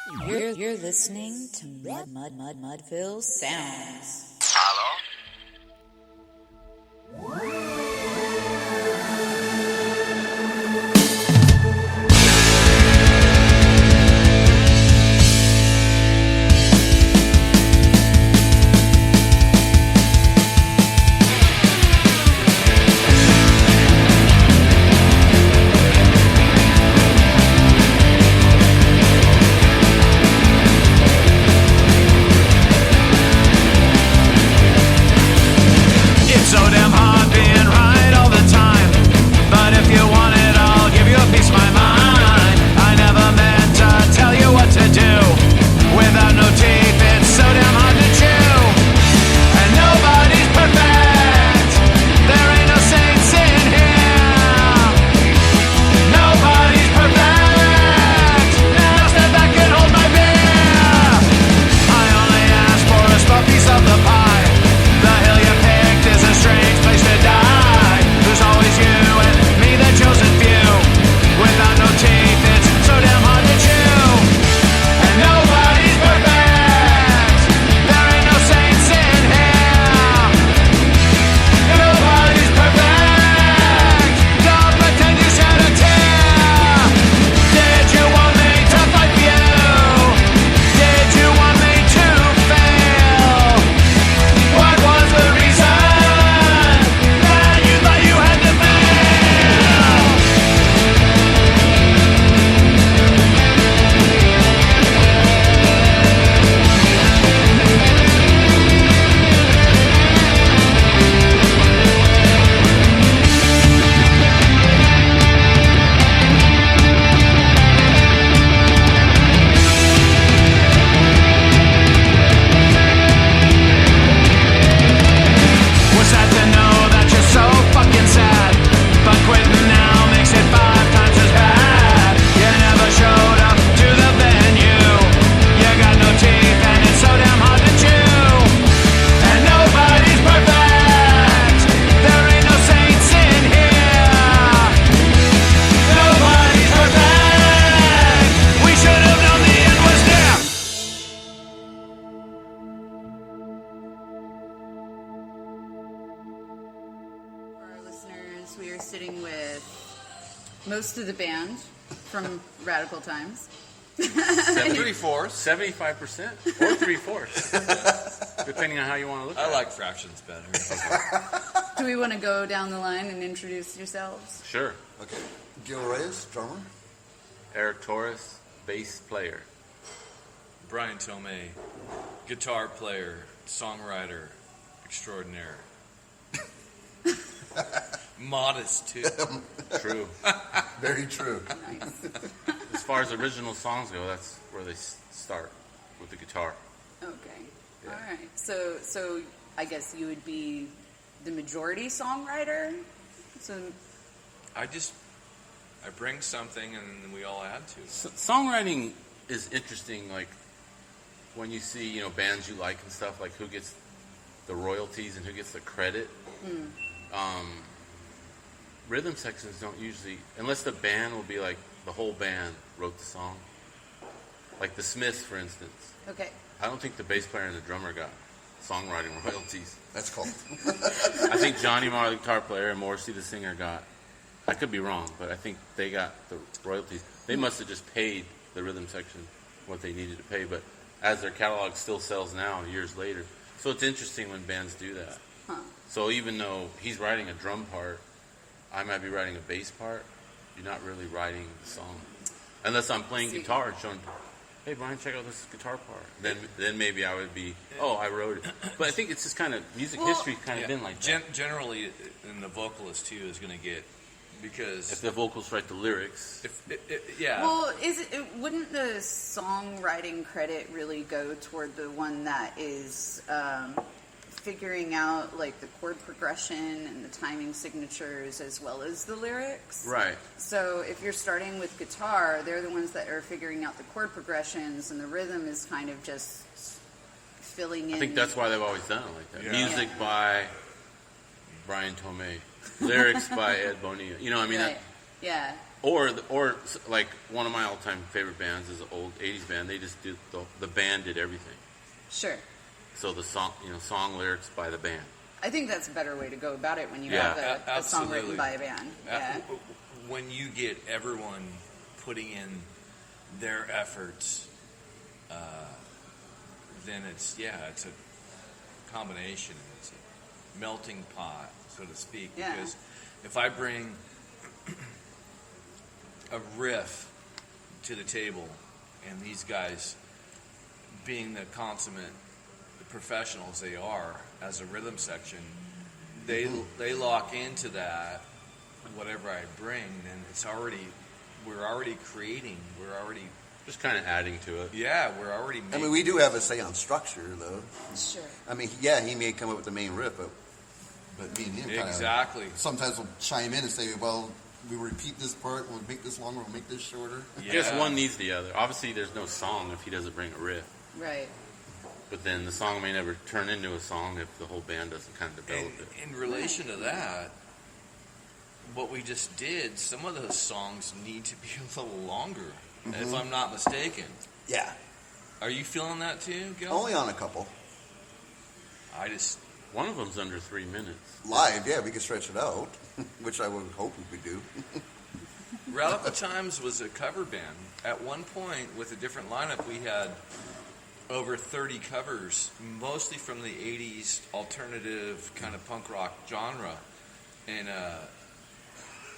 You're listening to Mudville Sounds. Hello? Most of the band from Radical Times. 75% or 3/4, depending on how you want to look at it. I like fractions better. Do we want to go down the line and introduce yourselves? Sure. Okay. Gil Reyes, drummer. Eric Torres, bass player. Brian Tomei, guitar player, songwriter extraordinaire. Modest, too. True. Very true. Nice. As far as original songs go, that's where they start, with the guitar. Okay. Yeah. All right. So I guess you would be the majority songwriter? So I bring something and we all add to it. Songwriting is interesting, like, when you see, bands you like and stuff, like who gets the royalties and who gets the credit. Rhythm sections don't usually, unless the band will be like, the whole band wrote the song. Like the Smiths, for instance. okay. I don't think the bass player and the drummer got songwriting royalties. That's called. I think Johnny Marr, the guitar player, and Morrissey, the singer, got, I could be wrong, but I think they got the royalties. They must have just paid the rhythm section what they needed to pay, but as their catalog still sells now, years later. So it's interesting when bands do that. Huh. So even though he's writing a drum part, I might be writing a bass part, you're not really writing the song. Unless I'm playing guitar and showing, hey, Brian, check out this guitar part. Then maybe I would be, I wrote it. But I think it's just kind of, music history's kind of been like that. Generally, and the vocalist, too, is going to get, because... If the vocals write the lyrics. Well, wouldn't the songwriting credit really go toward the one that is figuring out like the chord progression and the timing signatures as well as the lyrics? Right. So if you're starting with guitar, they're the ones that are figuring out the chord progressions, and the rhythm is kind of just filling in. I think that's why they've always done it like that. Yeah. Music by Brian Tomei, lyrics by Ed Bonilla. You know what I mean? Right. Yeah. Or like one of my all-time favorite bands is an old '80s band. They just did the band did everything. Sure. So the song lyrics by the band. I think that's a better way to go about it when you Yeah. have a song written Absolutely. by a band. Yeah. When you get everyone putting in their efforts, then it's a combination. It's a melting pot, so to speak. Yeah. Because if I bring a riff to the table, and these guys, being the consummate professionals they are as a rhythm section, they lock into that. Whatever I bring, then we're already creating. We're already Just kind of adding to it. we're already. I mean, we do have a say on structure, though. Sure. I mean, yeah, he may come up with the main riff, but me and him kinda Exactly. sometimes we'll chime in and say, well, we repeat this part, we'll make this longer, we'll make this shorter. I guess one needs the other. Obviously, there's no song if he doesn't bring a riff. Right. But then the song may never turn into a song if the whole band doesn't kind of develop it. In relation to that, what we just did, some of those songs need to be a little longer, if I'm not mistaken. Yeah, Are you feeling that too, Gil? only on a couple. I just One of them's under 3 minutes. Live, yeah, we can stretch it out, which I would hope we could do. Radical Times was a cover band. At one point, with a different lineup, we had over 30 covers, mostly from the 80s alternative kind of punk rock genre.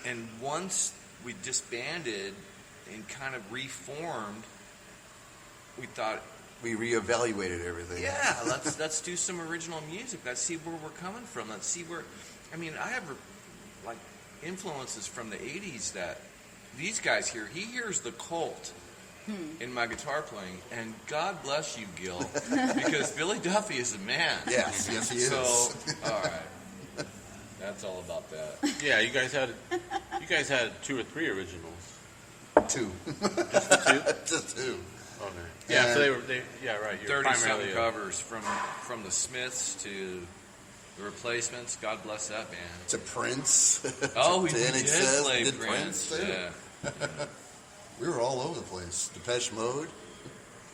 And once we disbanded and kind of reformed, we thought, We reevaluated everything. yeah, let's do some original music. Let's see where we're coming from. Let's see where. I mean, I have like influences from the '80s that these guys hear. He hears the Cult in my guitar playing, and God bless you, Gil, because Billy Duffy is a man. Yes, yes, he is. So, all right, that's all about that. Yeah, you guys had 2 or 3 originals. 2. Just the 2? Just 2. Okay. Yeah, so And- right. You're 30-some primarily covers from the Smiths to the Replacements. God bless that band. To Prince. Oh, we to did NXS, play did Prince. too. Yeah. We were all over the place. Depeche Mode,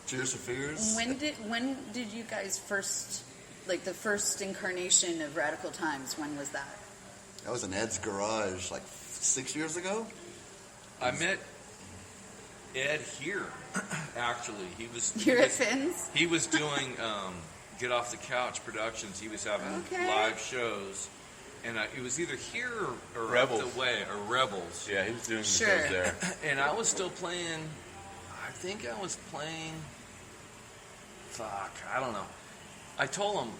Tears for Fears. When did you guys first, like the first incarnation of Radical Times, when was that? That was in Ed's garage like 6 years ago. I met Ed here, actually. You're at Finn's? He was doing Get Off the Couch Productions. He was having Okay. live shows. And it was either here or Rebels. up the way, or Rebels. Yeah, he was doing the Sure. shows there. And I was still playing, I think I was playing, I don't know. I told him,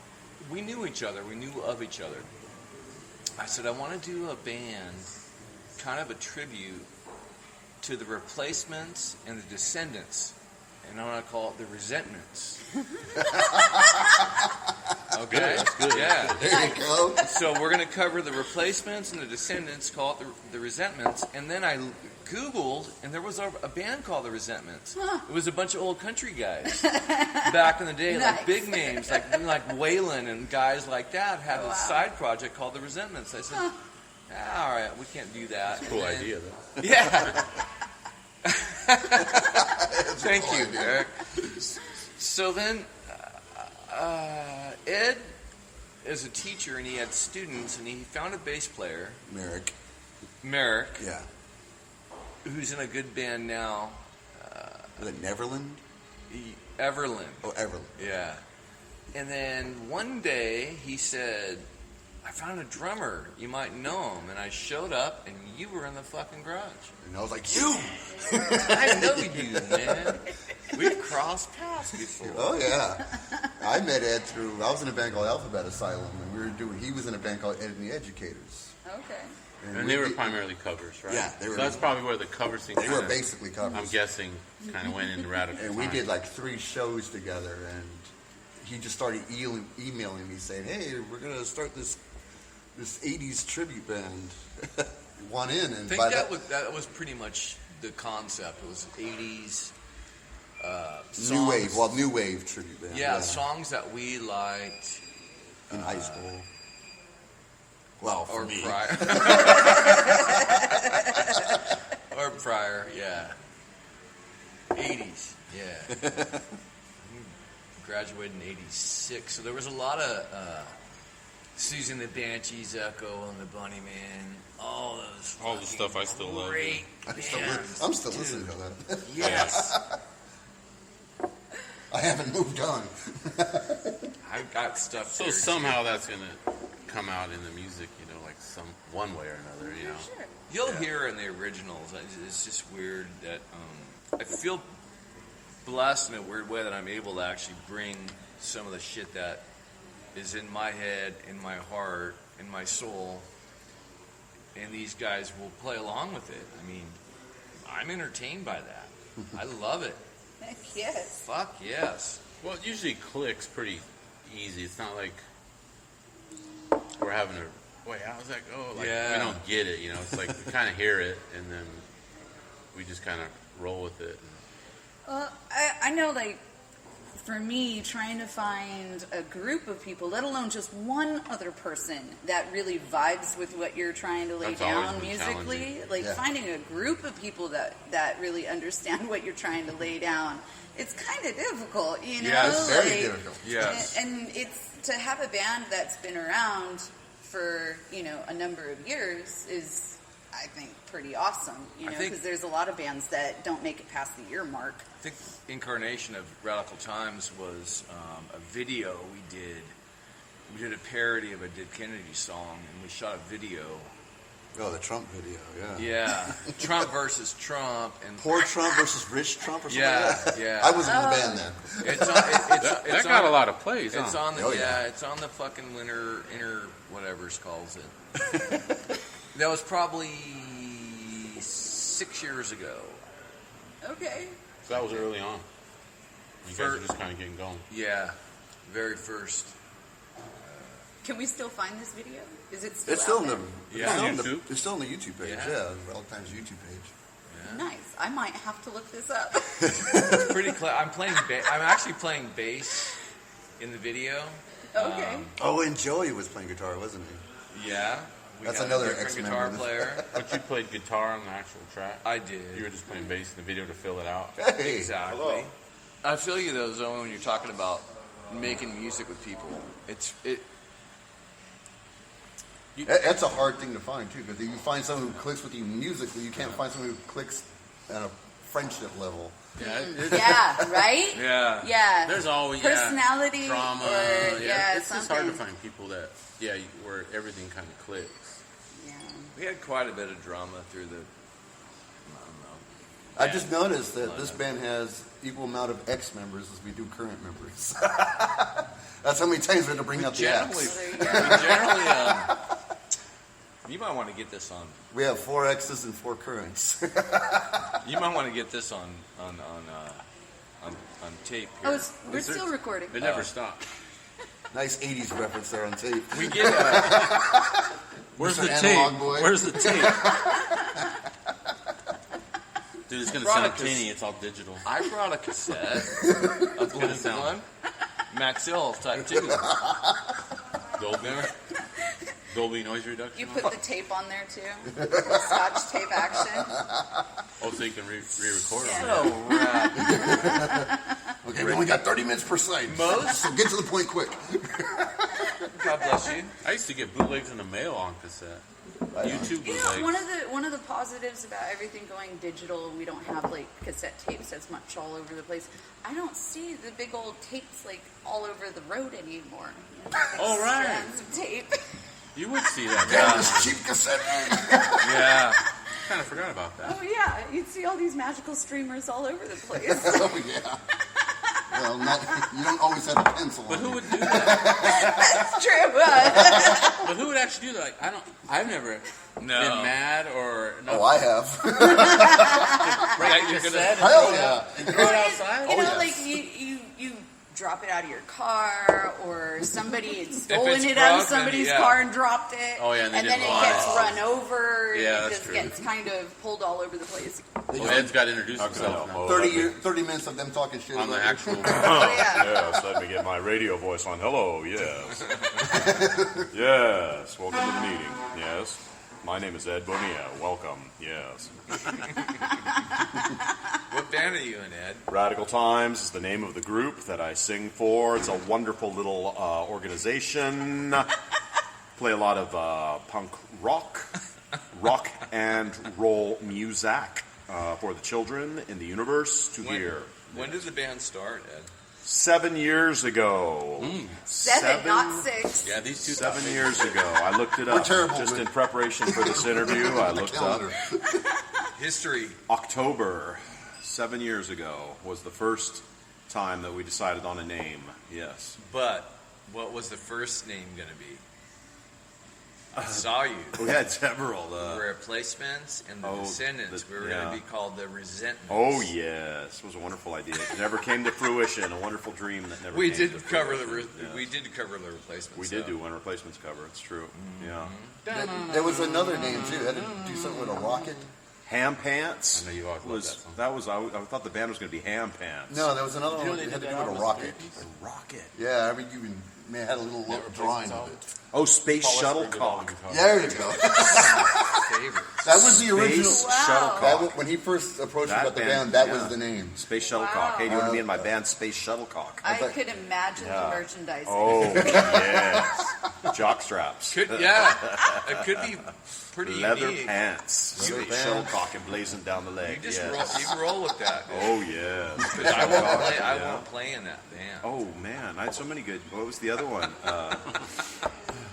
we knew each other, we knew of each other. I said, I want to do a band, kind of a tribute to the Replacements and the Descendants. And I want to call it the Resentments. Okay? That's good. Yeah. There you go. So we're going to cover the Replacements and the Descendants, call it the Resentments. And then I Googled, and there was a band called the Resentments. It was a bunch of old country guys back in the day, Nice. like big names, like Waylon and guys like that had a side project called the Resentments. I said, all right, we can't do that. Cool And then- idea, though. Yeah. Thank cool you, idea. Eric. So then, Ed is a teacher, and he had students, and he found a bass player, Merrick, Yeah. who's in a good band now, Was it Neverland? Everland. Oh, Everland. Yeah. And then one day he said, I found a drummer. You might know him. And I showed up, and you were in the fucking garage. And I was like, you! I know you, man. We've crossed paths before. Oh, yeah. I met Ed I was in a band called Alphabet Asylum, and he was in a band called Ed and the Educators. Okay. And they were primarily covers, right? Yeah, they were. So that's probably where the cover scene. They were basically covers. I'm guessing kind of went into Radical And we Times. did like 3 shows together, and he just started emailing me saying, hey, we're going to start this 80s tribute band. Want in? And I think by that was pretty much the concept. It was 80s songs. New wave tribute band. Yeah, songs that we liked. In high school. Well, for Or me. prior. Or fryer, yeah. 80s, yeah. Graduated in 86, so there was a lot of Susan the Banshee's Echo and the Bunnyman. All those All the stuff I still love. great I'm bands, still dude. listening to that. Yes. I haven't moved on. I've got stuff So there, somehow that's gonna come out in the music, like one way or another, Sure. You'll hear in the originals. It's just weird that I feel blessed in a weird way that I'm able to actually bring some of the shit that is in my head, in my heart, in my soul, and these guys will play along with it. I mean, I'm entertained by that. I love it. Heck yes. Fuck yes. Well, it usually clicks pretty easy. It's not like we're having a wait. How's that go? Like Yeah. we don't get it. It's like we kind of hear it and then we just kind of roll with it. Well, I know, like, for me, trying to find a group of people, let alone just one other person that really vibes with what you're trying to lay That's always down been musically, challenging. like Yeah. finding a group of people that really understand what you're trying to lay down, it's kind of difficult, Yeah, it's very like, difficult. Yes. And it's to have a band that's been around for, a number of years is, I think, pretty awesome, I think- because there's a lot of bands that don't make it past the year mark. I think incarnation of Radical Times was a video we did. We did a parody of a Dead Kennedy song, and we shot a video. Oh, the Trump video, yeah. Yeah, Trump versus Trump, and Poor Trump versus rich Trump or something Yeah, like that. yeah. I wasn't in the band then. it's on. That got a lot of plays. It's huh? on the Oh, yeah. it's on the fucking inner whatever's calls it. That was probably 6 years ago. Okay. So that was early on. You guys were just kind of getting going. Yeah, very first. Can we still find this video? Is it still It's still out in the there? Yeah. it's still in YouTube. it's still on the YouTube page. Yeah. Yeah, Radical Times YouTube page. Nice. I might have to look this up. It's pretty clear. I'm actually playing bass in the video. Okay. Oh, and Joey was playing guitar, wasn't he? Yeah. We That's had another a different X-member guitar in this. player. But you played guitar on the actual track. I did. You were just playing bass in the video to fill it out. Hey, Exactly. hello. I feel you though, Zoe, when you're talking about making music with people. That's a hard thing to find too, because you find someone who clicks with you musically, you can't find someone who clicks at a friendship level. Yeah, Yeah, right? Yeah. Yeah. There's always personality drama. or It's just hard to something. find people that where everything kind of clicks. Yeah. We had quite a bit of drama through the. I just noticed that this band has equal amount of ex members as we do current members. That's how many times we had to bring up the Generally, ex. There you go. generally, you might want to get this on. We have 4 X's and 4 currents. You might want to get this on tape. Here. Oh, we're still recording. It never stopped. Nice 80s reference there on tape. We get Where's Mr. the Analog tape? Boy. Where's the tape? Dude, it's gonna sound Product is- tinny. It's all digital. I brought a cassette, a blue sound. one, Maxell Type 2. Dolby noise reduction. You on put it? the tape on there too? Scotch tape action. Oh, so you can re-record Yeah. on it. Oh, right. Okay, we only got 30 minutes per side. Most? So get to the point quick. God bless you. I used to get bootlegs in the mail on cassette. YouTube bootlegs. One of the positives about everything going digital, we don't have like cassette tapes as much all over the place. I don't see the big old tapes like all over the road anymore. Like Oh, right. strands of tape. You would see that. Damn, this cheap cassette. Yeah. Kind of forgot about that. Oh yeah, you'd see all these magical streamers all over the place. Oh, yeah. Well, you don't always have a pencil But on who you. would do that? That's true. But who would actually do that? Like, I've never been mad or no. Oh, I have. break a cassette and Hell yeah. throw it outside. You know, yes. like you drop it out of your car, or somebody had stolen it's it out of broken, somebody's yeah. car and dropped it. Oh, yeah, and they and then didn't it want gets it. run over. Yeah, and it that's just true. gets kind of pulled all over the place. Well, Ed's got to introduce How can I himself help? now. Oh, 30 minutes of them talking shit On the about actual. Oh, yeah. Yes, let me get my radio voice on. Hello, yes. Yes, welcome to the meeting. Yes. My name is Ed Bonilla. Welcome. Yes. What band are you in, Ed? Radical Times is the name of the group that I sing for. It's a wonderful little organization. Play a lot of punk rock and roll music for the children in the universe to hear. When did the band start, Ed? 7 years ago. 7, not 6. Yeah, these two. 7 years ago. I looked it up. terrible, Just but- in preparation for this interview, I looked up. Calendar. History. October, 7 years ago, was the first time that we decided on a name. Yes. But what was the first name going to be? I saw you. We had several. We were Replacements and the Descendants. We were going to be called the Resentments. Oh, yes. It was a wonderful idea. It never came to fruition. A wonderful dream that never We came did to cover fruition. we did cover the Replacements. We did do one Replacements cover. It's true. Yeah. There was another name too. It had to do something with a rocket. Ham Pants. I know you always loved that song. I thought the band was going to be Ham Pants. No, there was another You know one they that had to did do that with a on rocket. A rocket. Yeah, I mean, you even had a little drawing of it. Oh, Space Shuttlecock. There you go. That was the original. Space Shuttlecock. When he first approached me That about the band, band, that yeah. was the name. Space Shuttlecock. Hey, do you want to be in my band, Space Shuttlecock? I could imagine Yeah. the merchandising. Oh, yes. Jock straps. It could be pretty Leather unique. pants. Space Shuttlecock emblazoned down the leg. You just Yes. you roll with that. Oh, yes. Because I won't play in that band. Oh, man. I had so many good. What was the other one?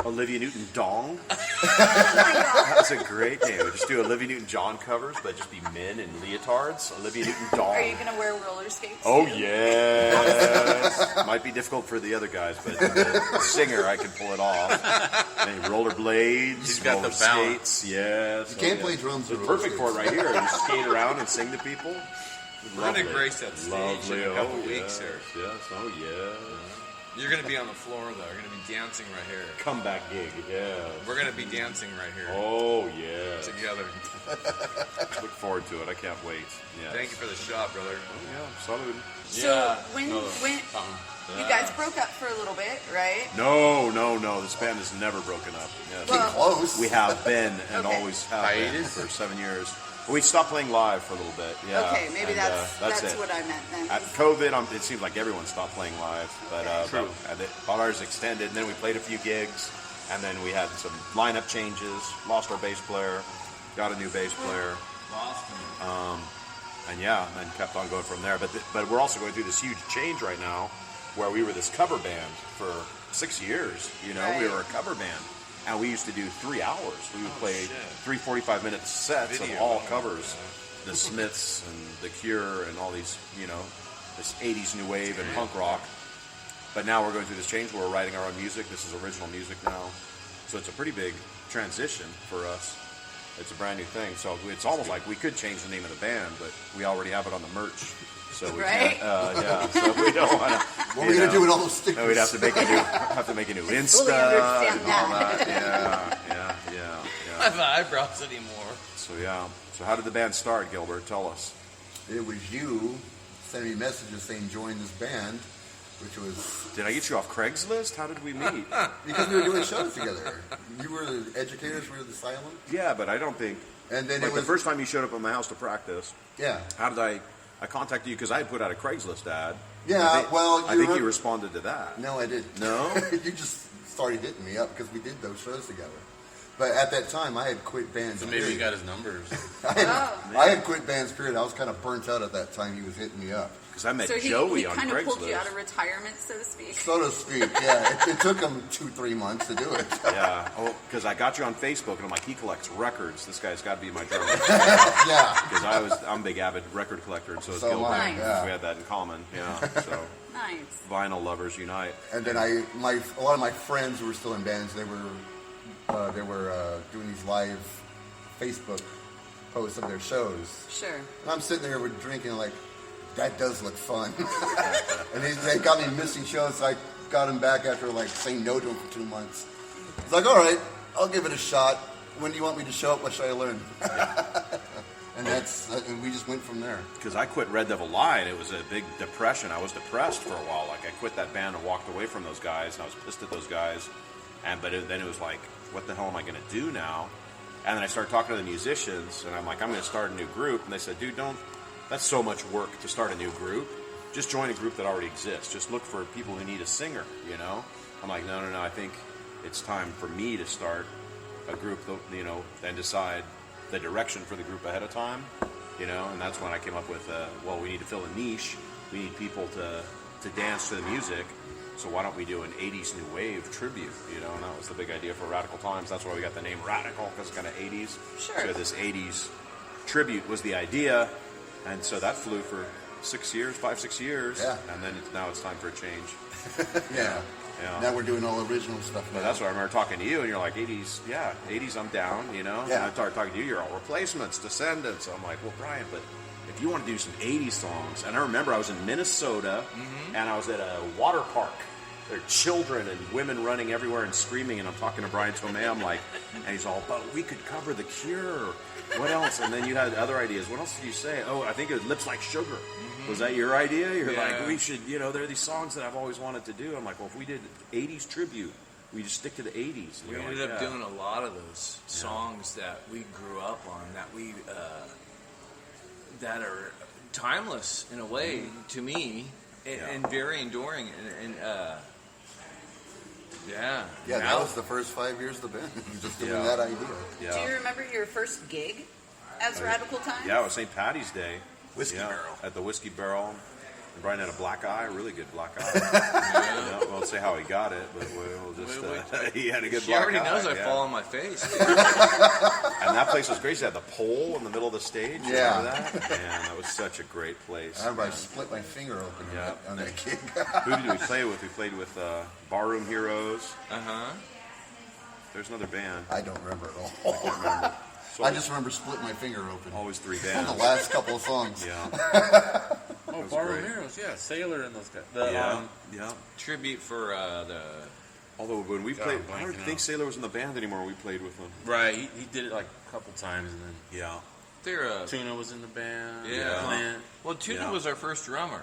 Olivia Newton-Dong. That was a great name. We'd just do Olivia Newton-John covers, but just be men in leotards. Olivia Newton-Dong. Are you going to wear roller skates? Oh, yes. Might be difficult for the other guys, but the singer, I can pull it off. And rollerblades, He's got roller the balance. skates. Yes. You can't play drums It's with perfect for roller it right here. You skate around and sing to people. We're going to Lovely. grace that stage Lovely. in a couple Oh, weeks yes, here. Yes. Oh, yeah. You're going to be on the floor, though. You're going to be dancing right here. Comeback gig. Yeah. We're going to be dancing right here Oh, yeah. together. Look forward to it. I can't wait. Yeah. Thank you for the shot, brother. Oh, yeah. Salud. So when you guys broke up for a little bit, right? No. This band has never broken up. Yes. Well- Close. We have been and Okay. always have been Hiatus? for 7 years. We stopped playing live for a little bit. Yeah. Okay, maybe and, that's it. what I meant then. At COVID, it seems like everyone stopped playing live, but ours extended. And then we played a few gigs, and then we had some lineup changes. Lost our bass player, got a new bass player, and kept on going from there. But we're also going through this huge change right now, where we were this cover band for 6 years. You know, we Right. were a cover band, and we used to do 3 hours. We would play 3 45-minute sets Video. of all covers. The Smiths and The Cure and all these, this 80s new wave and punk rock. But now we're going through this change where we're writing our own music. This is original music now. So it's a pretty big transition for us. It's a brand new thing. So it's almost like we could change the name of the band, but we already have it on the merch. So we Right? can't, so we don't want to. What are we gonna do with all those stickers? We'd have to make a new Insta fully understand and all that. that. Yeah. I have eyebrows anymore. So So how did the band start, Gilbert? Tell us. It was you sending me messages saying join this band, which was Did I get you off Craigslist? How did we meet? because we were doing shows together. You were the educators for the Asylum, Yeah, but I don't think. and then Like it was the first time you showed up at my house to practice, yeah. how did I contacted you because I had put out a Craigslist ad. Yeah, I think, well, I you think were- you responded to that. No, I didn't. No? You just started hitting me up because we did those shows together. But at that time, I had quit bands. So maybe you period. got his numbers. I had quit bands. Period. I was kind of burnt out at that time. He was hitting me up, Because I met So Joey he on kind of pulled you Craigslist. out of retirement, so to speak. so to speak. Yeah, it took him 2-3 months to do it. Yeah. Oh, because I got you on Facebook, and I'm like, he collects records. This guy's got to be my drummer. Yeah. Because I'm a big avid record collector, and so is So am Gilbert. I, yeah. We had that in common. Yeah. So Nice. vinyl lovers unite. And then a lot of my friends who were still in bands, they were doing these live Facebook posts of their shows. Sure. And I'm sitting there with drinking like, that does look fun. And they got me missing shows, so I got him back after like saying no to him for 2 months. He's like, all right, I'll give it a shot. When do you want me to show up? What should I learn? And we just went from there. Because I quit Red Devil Lie, and it was a big depression. I was depressed for a while. Like, I quit that band and walked away from those guys, and I was pissed at those guys. Then it was like, what the hell am I going to do now? And then I started talking to the musicians, and I'm like, I'm going to start a new group. And they said, dude, that's so much work to start a new group. Just join a group that already exists. Just look for people who need a singer, you know? I'm like, no, I think it's time for me to start a group, you know, and decide the direction for the group ahead of time, you know? And that's when I came up with, we need to fill a niche. We need people to dance to the music. So why don't we do an 80s New Wave tribute, you know? And that was the big idea for Radical Times. That's why we got the name Radical, because it's kind of 80s. Sure. So this 80s tribute was the idea. And so that flew for 6 years, 5-6 years. Yeah. And then now it's time for a change. Yeah. Now we're doing all original stuff. But that's why I remember talking to you, and you're like, 80s, 80s I'm down, you know? Yeah. And I started talking to you, you're all Replacements, Descendants. I'm like, well, Brian, but if you want to do some 80s songs, and I remember I was in Minnesota, and I was at a water park. There are children and women running everywhere and screaming, and I'm talking to Brian Tomei, I'm like, and he's all, but we could cover The Cure. What else? And then you had other ideas. What else did you say? Oh, I think it was Lips Like Sugar. Was that your idea? You're like, we should, you know, there are these songs that I've always wanted to do. I'm like, well, if we did 80s tribute, we just stick to the 80s. We ended up doing a lot of those songs that we grew up on, that are timeless in a way to me, and very enduring. Yeah, that was the first 5 years of the band. Just doing that idea. Yeah. Do you remember your first gig as Radical Times? Yeah, it was St. Patty's Day. Whiskey Barrel. At the Whiskey Barrel. And Brian had a black eye, a really good black eye. We won't say how he got it, but we'll just, he had a good She black eye. already knows I fall on my face. And that place was great. She had the pole in the middle of the stage. Yeah. Remember that? Man, that was such a great place. I remember I split my finger open on that gig. Who did we play with? We played with Barroom Heroes. Uh-huh. There's another band. I don't remember at all. I can't remember. So I just remember splitting my finger open. always 3 On bands. the last couple of songs. Yeah. Oh, was Barroom great. Heroes, yeah, Sailor and those guys. Yeah. Tribute for the... Although when we God, played, I'm I don't blanking think out. Sailor was in the band anymore. We played with them. Right, he did it like a couple times, and then They're Tuna was in the band. Yeah. Clint. Well, Tuna Yeah. was our first drummer.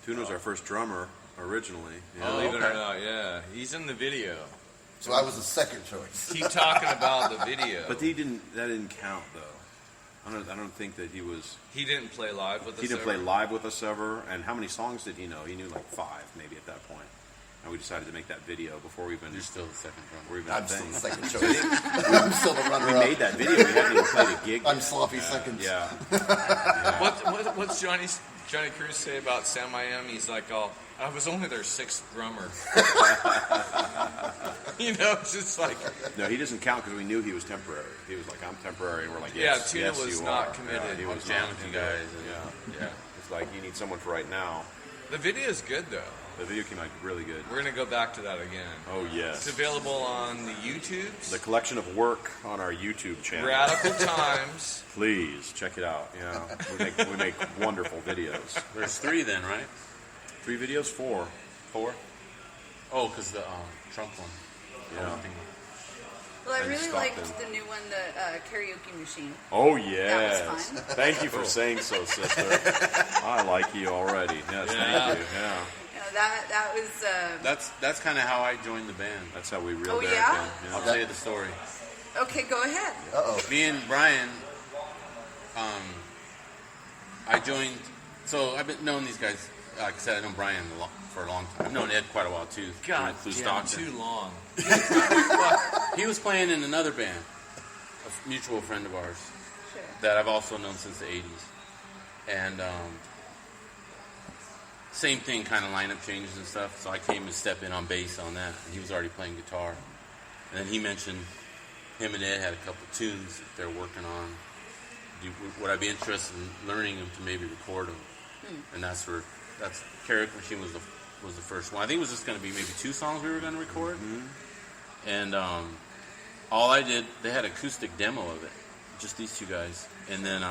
Tuna was our first drummer originally. Yeah. Believe it or not, yeah. He's in the video. So I was the second choice. Keep talking about the video. But that didn't count though. I don't think that he was. He didn't play live with us. He didn't ever? play live with us ever. And how many songs did he know? He knew like 5 maybe at that point. And we decided to make that video before we even. You're still the second drummer. Were even I'm a still thing. the second choice. I'm still the We runner-up. made that video. We hadn't even played a gig. I'm yet. sloppy seconds. Yeah. What's Johnny Cruz say about Sam Miami? He's like, oh, I was only their 6th drummer. You know, it's just like... No, he doesn't count because we knew he was temporary. He was like, I'm temporary, and we're like, Yeah, yes, Tuna yes, was you not are. committed. Yeah, he I'll was jam not with you committed. guys. Yeah. It's like, you need someone for right now. The video's good, though. The video came out really good. We're going to go back to that again. Oh, yes. It's available on the YouTubes. The collection of work on our YouTube channel. Radical Times. Please check it out. Yeah, we make wonderful videos. There's 3 then, right? 3 videos, 4. 4? Oh, because the Trump one. Yeah. Well, I And really Stockton. liked the new one, the karaoke machine. Oh yes. That was fun. Thank you for saying so, sister. I like you already. Yes, thank you. Yeah, You know, that was. That's kind of how I joined the band. that's how we reeled Oh, Eric yeah? in. I'll tell you the story. Okay, go ahead. Uh-oh. Me and Brian, I joined. So I've been knowing these guys. Like I said, I've known Brian for a long time. I've known Ed quite a while too. God through damn, Stockton. too long. He was playing in another band, a mutual friend of ours Sure. that I've also known since the 80s. And same thing, kind of lineup changes and stuff. So I came to step in on bass on that. And he was already playing guitar. And then he mentioned him and Ed had a couple tunes that they're working on. Would I be interested in learning them to maybe record them? And that's Karaoke Machine was the first one. I think it was just going to be maybe 2 songs we were going to record. And all I did, they had acoustic demo of it, just these 2 guys. And then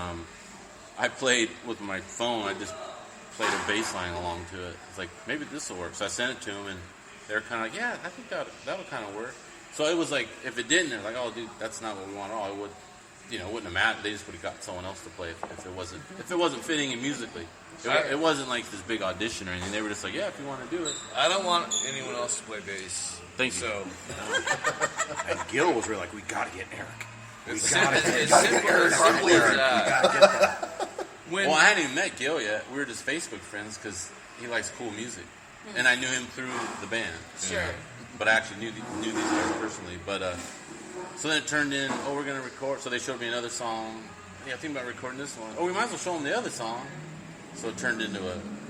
I played with my phone. I just played a bass line along to it. It's like, maybe this will work. So I sent it to them, and they're kind of like, yeah, I think that'll kind of work. So it was like, if it didn't, they're like, oh, dude, that's not what we want at all. It wouldn't have mattered. They just would have got someone else to play if it wasn't fitting in musically. It wasn't like this big audition or anything. They were just like, yeah, if you want to do it. I don't want anyone else to play bass. Thank you. So, And Gil was really like, we got to get Eric. It's simple as that. Well, I hadn't even met Gil yet. We were just Facebook friends because he likes cool music, and I knew him through the band. Sure. But I actually knew these guys personally. But so then it turned in. Oh, we're gonna record. So they showed me another song. Yeah, I think about recording this one. Oh, we might as well show them the other song. So it turned into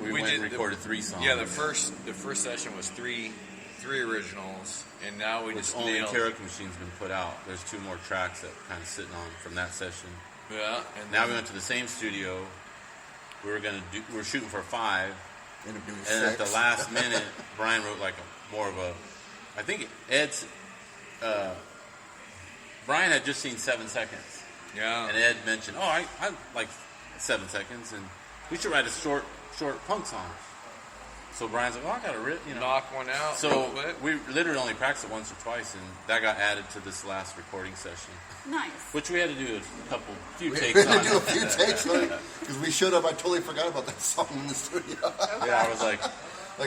we went and recorded 3 songs. Yeah, the first session was three originals, and now we just only nailed. Karaoke Machine's been put out. There's 2 more tracks that kind of sitting on from that session. Yeah, and Now we went to the same studio. We were shooting for 5, and at the last minute, Brian wrote like more of a. I think Ed's. Brian had just seen 7 Seconds. Yeah. And Ed mentioned, I like 7 Seconds, and we should write a short punk song. So Brian's like, I got to knock one out. So we literally only practiced it once or twice, and that got added to this last recording session. Nice. Which we had to do a few takes We had on. to do a few takes because we showed up. I totally forgot about that song in the studio. Okay. Yeah, I was like,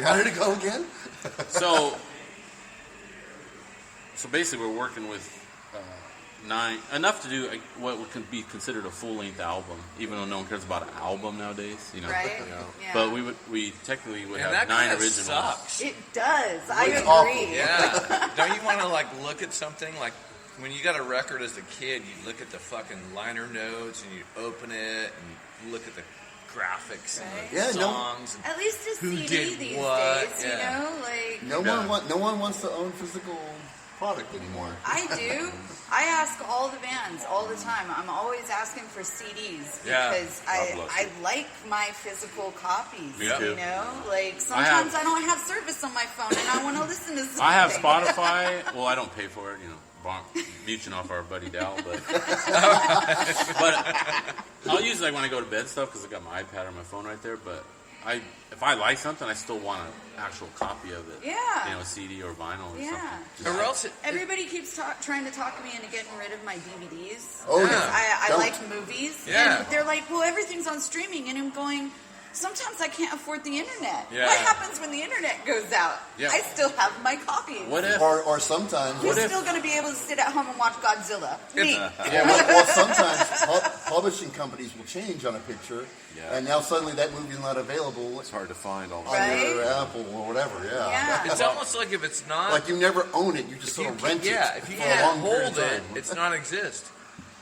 how did it go again? so basically we're working with 9, enough to do what could be considered a full-length album, even though no one cares about an album nowadays, Right? Yeah. But we technically would And have that 9 kinda originals. sucks. It does. I It's agree. awful. Yeah. Don't you want to look at something like when you got a record as a kid? You look at the fucking liner notes and you open it and you look at the graphics and the Right. Yeah, no- songs. At least a Who CD did these what? days, Yeah. like No one wants to own physical product anymore. I do. I ask all the bands all the time. I'm always asking for CDs Yeah. because God bless I like my physical copies. Me too. Like sometimes I don't have service on my phone and I want to listen to something. I have Spotify. Well, I don't pay for it, mooching off our buddy Dal, but I'll use it like when I go to bed stuff because I got my iPad or my phone right there. But if I like something, I still want an actual copy of it. Yeah. A CD or vinyl or Yeah. something. Or else Everybody keeps trying to talk me into getting rid of my DVDs. Oh, Because yeah. I Don't. like movies. Yeah. And they're like, well, everything's on streaming. And I'm going, sometimes I can't afford the internet. Yeah. What happens when the internet goes out? Yeah. I still have my copies. What if? Or sometimes, Who's still going to be able to sit at home and watch Godzilla? Me. well, sometimes publishing companies will change on a picture, Yeah. and now suddenly that movie's not available It's hard to find all on Right? your Apple or whatever. Yeah. Yeah. it's almost like if it's not Like you never own it, you just if you sort of can- rent it. yeah, if you for a can't long period hold of it, time. it's non-exist.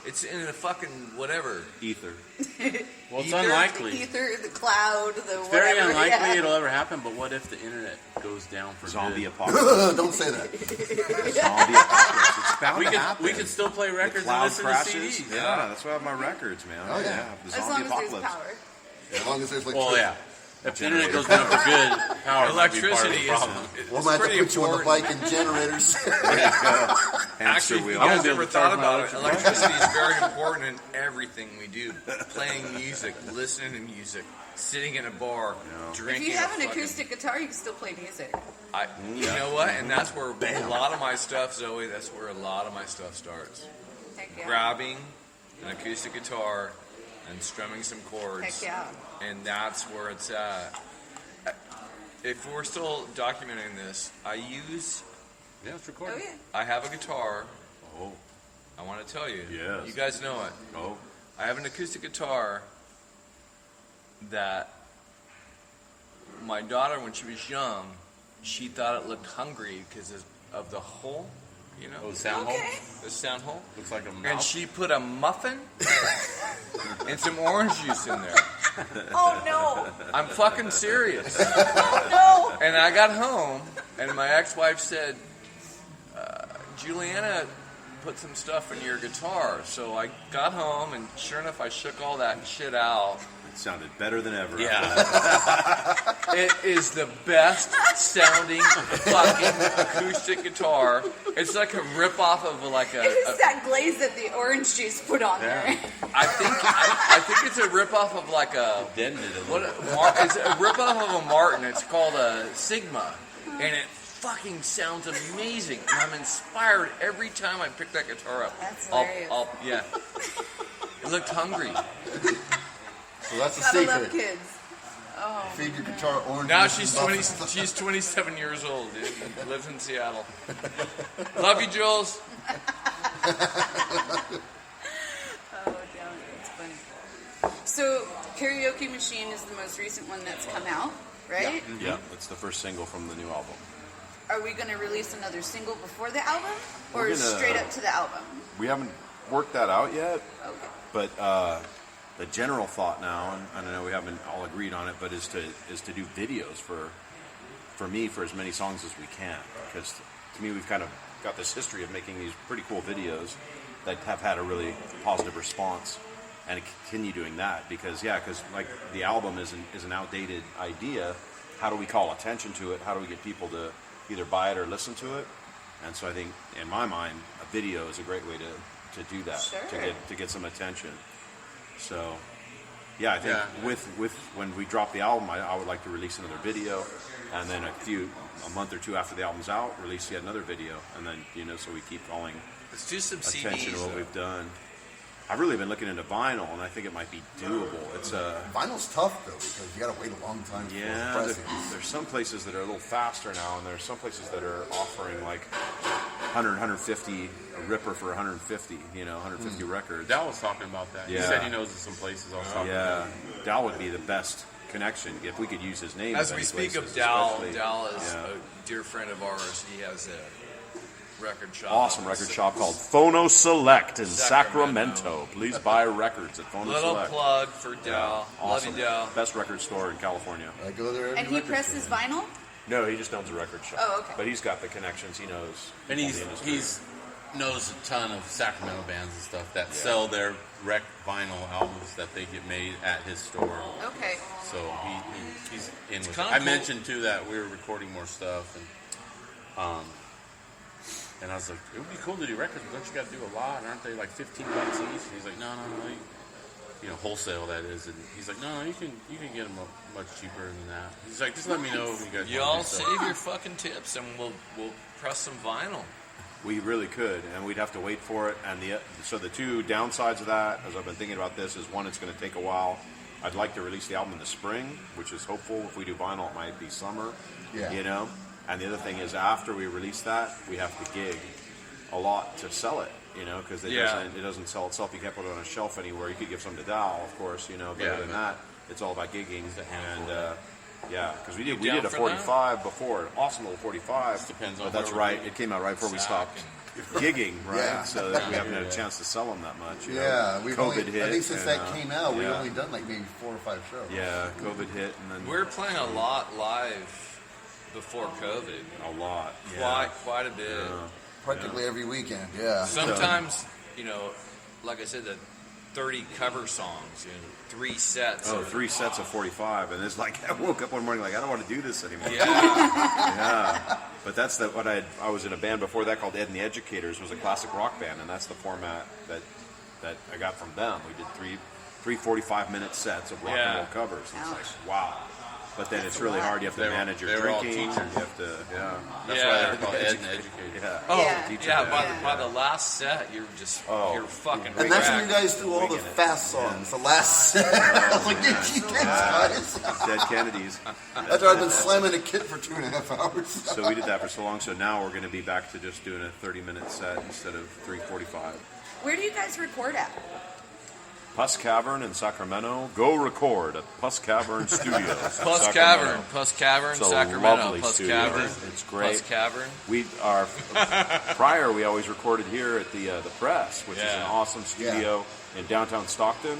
It's in a fucking whatever. Ether. Well, it's Ether? The unlikely. ether, the cloud, the It's whatever. very unlikely yeah. it'll ever happen. But what if the internet goes down for Zombie good? apocalypse. Don't say that. Zombie apocalypse. It's bound We to could happen. still play The records and cloud listen crashes. to CDs. Yeah, that's why I have my records, man. Oh, yeah. The As zombie long as there's apocalypse. power. As long as there's Well, yeah. If the internet goes down for good, power might be part of Electricity the is problem. We'll it's have to pretty put you on the important. bike and generators. Hamster Actually, wheel. you I won't guys be able ever to thought charge my about it? electric Electricity is very important in everything we do. Playing music, listening to music, sitting in a bar, drinking. If you have a an fucking- acoustic guitar, you can still play music. You know what? And that's where a lot of my stuff, Zoe. That's where a lot of my stuff starts. Heck yeah. Grabbing an acoustic guitar and strumming some chords. Heck yeah. And that's where it's at. If we're still documenting this, Yeah, it's recorded. Oh, yeah. I have a guitar. Oh, I want to tell you. Yes. You guys know it. oh. I have an acoustic guitar that my daughter, when she was young, she thought it looked hungry because of the hole, Oh, sound Okay. hole? the sound hole. Looks like a And mouth. she put a muffin and some orange juice in there. Oh, no. I'm fucking serious. Oh, And I got home, and my ex-wife said, Juliana put some stuff in your guitar. So I got home, and sure enough, I shook all that shit out. It sounded better than ever. Yeah. It is the best sounding fucking acoustic guitar. It's like a rip-off of no. It was that glaze that the orange juice put on there. I think it's a rip-off of like a Deadened it a what little. it's a rip-off of a Martin. It's called a Sigma, and it fucking sounds amazing. And I'm inspired every time I pick that guitar up. That's hilarious. Yeah. It looked hungry. So that's the Gotta love secret. kids. Feed your guitar orange. Now juice she's and 20. muffins. She's 27 years old, dude. And lives in Seattle. Love you, Jules. So, Karaoke Machine is the most recent one that's come out, right? Yeah, it's the first single from the new album. Are we going to release another single before the album? Or We're gonna- straight up to the album? We haven't worked that out yet, Okay. but the general thought now, and I know we haven't all agreed on it, but is to do videos for me for as many songs as we can, because to me we've kind of got this history of making these pretty cool videos that have had a really positive response, and continue doing that because like the album is an outdated idea. How do we call attention to it? How do we get people to either buy it or listen to it? And so I think, in my mind, a video is a great way to do that, Sure. to get some attention. So, yeah, I think with when we drop the album, I would like to release another video, and then a month or two after the album's out, release yet another video, and then so we keep calling Let's do some attention CDs. to what we've done. I've really been looking into vinyl, and I think it might be doable. It's Vinyl's tough though because you got to wait a long time for pressing. there's some places that are a little faster now, and there's some places that are offering like 100, 150, a ripper for 150, 150 records. Dal was talking about that. He Yeah. said he knows of some places. I was talking about. Yeah, Dal would be the best connection if we could use his name. As at we any speak places, of Dal, especially. Dal is Yeah. a dear friend of ours. He has a record shop. Awesome record shop called Phono Select in Sacramento. Sacramento. Please buy records at Phono Little Select. plug for Dal. Awesome. Love you, Dal. Best record store in California. I go there every And he record presses store. vinyl? No, he just owns a record shop. Oh, okay. But he's got the connections. He knows. And all the industry. he's knows a ton of Sacramento bands and stuff that sell their rec vinyl albums that they get made at his store. Okay. So he's in with it. kinda I cool. mentioned too that we were recording more stuff, and I was like, it would be cool to do records, but don't you got to do a lot? Aren't they like $15 each? And he's like, no, wholesale that is. And he's like, no, you can get them much cheaper than that. He's like, just let me know when you guys. Y'all want to do save stuff. your fucking tips, and we'll press some vinyl. We really could, and we'd have to wait for it. And so the two downsides of that, as I've been thinking about this, is one, it's going to take a while. I'd like to release the album in the spring, which is hopeful. If we do vinyl, it might be summer. Yeah. And the other thing is, after we release that, we have to gig a lot to sell it. Because it doesn't sell itself. You can't put it on a shelf anywhere. You could give some to Dal, of course. But other than that, it's all about gigging. And because we did a for 45 before, an awesome little 45. Depends on But that's where right. we're It came out right before we stopped gigging, right? Yeah. So that we haven't had a chance to sell them that much. Yeah, we've COVID only, hit. I think since and, that came out, we've yeah. only done like maybe 4 or 5 shows. Yeah, COVID hit, and then We're playing a lot live before COVID. a lot. Yeah. Quite a bit. Practically every weekend. Yeah. Sometimes, like I said, the 30 cover songs, 3 sets. Oh, of- 3 sets of 45, and it's like I woke up one morning like I don't want to do this anymore. Yeah. Yeah, but that's what I was in a band before that called Ed and the Educators. It was a classic rock band, and that's the format that I got from them. We did three 45-minute sets of rock and roll covers. And it's like wow. But then it's really hard. You have to manage your they were all drinking. teachers. You have to, That's Yeah. why they're called Ed and Educators. yeah. Oh, Yeah. Teacher yeah. band. By the last set, you're just you're fucking. And that's when you wrecked. guys do all the Winging it. fast songs. The last set. I was like, you guys. Dead Kennedys. After I've been slamming a kit for 2.5 hours. So we did that for so long. So now we're going to be back to just doing a 30-minute set instead of 3:45. Where do you guys record at? Puss Cavern in Sacramento. Go record at Puss Cavern Studios. Puss Sacramento. Cavern, It's a Sacramento. lovely Puss studio. Cavern. It's great. Puss Cavern. We are prior. We always recorded here at the Press, which is an Yeah. awesome studio in downtown Stockton,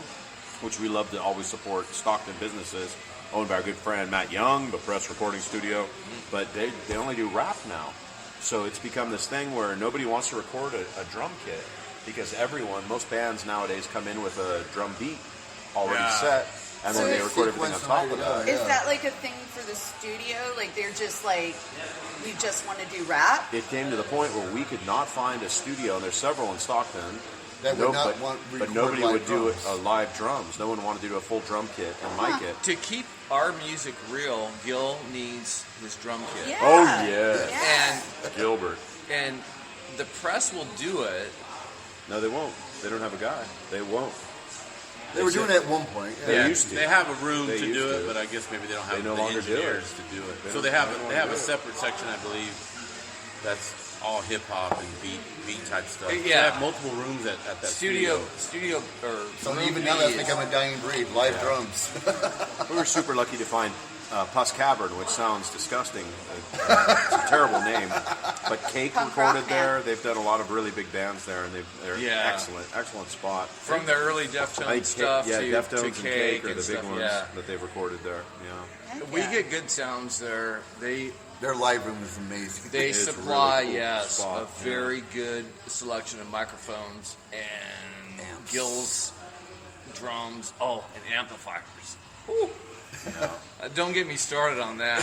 which we love to always support Stockton businesses. Owned by our good friend Matt Young, the Press Recording Studio, but they only do rap now, so it's become this thing where nobody wants to record a drum kit because most bands nowadays come in with a drum beat already set, and then they record everything on top of that. Is that like a thing for the studio? Like they're just like, we just want to do rap? It came to the point where we could not find a studio, and there's several in Stockton. That would not want but record nobody live would do drums. live drums. No one wanted to do a full drum kit and mic it. To keep our music real, Gil needs his drum kit. Yeah. Oh yeah, Yeah. Gilbert. And the Press will do it. No, they won't. They don't have a guy. They won't. They were doing it at one point. Yeah. They used to. They have a room They to used do it, to. but I guess maybe they don't have They no the longer do it. engineers to do it. They So don't- they have they don't they have do a it. separate section, I believe, that's all hip hop and beat type stuff. Yeah. We have multiple rooms at that studio or So room even now that's is- become a dying breed. Live drums. We were super lucky to find Puss Cavern, which sounds disgusting. It's a terrible name. But Cake Punk recorded rock there. They've done a lot of really big bands there, and they're Yeah. excellent spot. from the early Deftones stuff yeah, to Deftones and Cake Cake are and the big stuff. ones Yeah. that they've recorded there. Yeah. Heck We yeah. get good sounds there. Their live room is amazing. They It's a supply, really cool yes, spot, a very good selection of microphones and Amps. gills, drums, and amplifiers. Whew. Don't get me started on that.